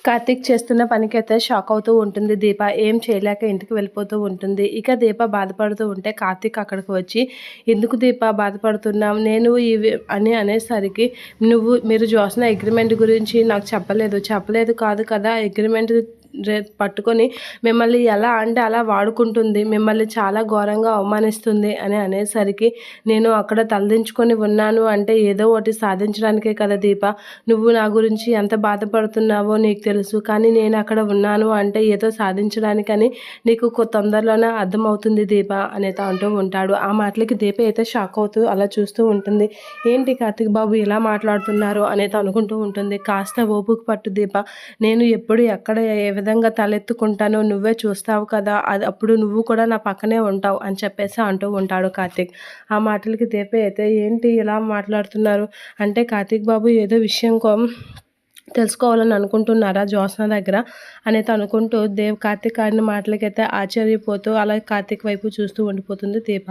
కార్తీక్ చేస్తున్న పనికైతే షాక్ అవుతూ ఉంటుంది దీప. ఏం చేయలేక ఇంటికి వెళ్ళిపోతూ ఉంటుంది. ఇక దీప బాధపడుతూ ఉంటే కార్తీక్ అక్కడికి వచ్చి, "ఎందుకు దీప బాధపడుతున్నావు? నేను ఇవి" అని అనేసరికి, మీరు జ్యోత్స్న అగ్రిమెంట్ గురించి నాకు చెప్పలేదు కాదు కదా! అగ్రిమెంట్ పట్టుకొని మిమ్మల్ని ఎలా అంటే అలా వాడుకుంటుంది. మిమ్మల్ని చాలా ఘోరంగా అవమానిస్తుంది అని అనేసరికి, నేను అక్కడ తలదించుకొని ఉన్నాను అంటే ఏదో ఒకటి సాధించడానికే కదా దీప! నువ్వు నా గురించి ఎంత బాధపడుతున్నావో నీకు తెలుసు. కానీ నేను అక్కడ ఉన్నాను అంటే ఏదో సాధించడానికని నీకు తొందరలోనే అర్థమవుతుంది దీప అనేసి అంటూ ఉంటాడు. ఆ మాటలకి దీప అయితే షాక్ అవుతూ అలా చూస్తూ ఉంటుంది. ఏంటి కార్తీక్ బాబు ఇలా మాట్లాడుతున్నారు అనేది అనుకుంటూ ఉంటుంది. కాస్త ఓపిక పట్టు దీప. నేను ఎప్పుడు ఎక్కడ ఏ విధంగా తలెత్తుకుంటానో నువ్వే చూస్తావు కదా! అది అప్పుడు నువ్వు కూడా నా పక్కనే ఉంటావు అని చెప్పేసి అంటూ ఉంటాడు కార్తీక్. ఆ మాటలకి దీప అయితే, ఏంటి ఇలా మాట్లాడుతున్నారు అంటే, కార్తీక్ బాబు ఏదో విషయం తెలుసుకోవాలని అనుకుంటున్నారా జ్యోత్స్న దగ్గర అనేది అనుకుంటూ కార్తీక్ ఆడిన మాటలకైతే ఆశ్చర్యపోతూ అలా కార్తీక్ వైపు చూస్తూ ఉండిపోతుంది దీప.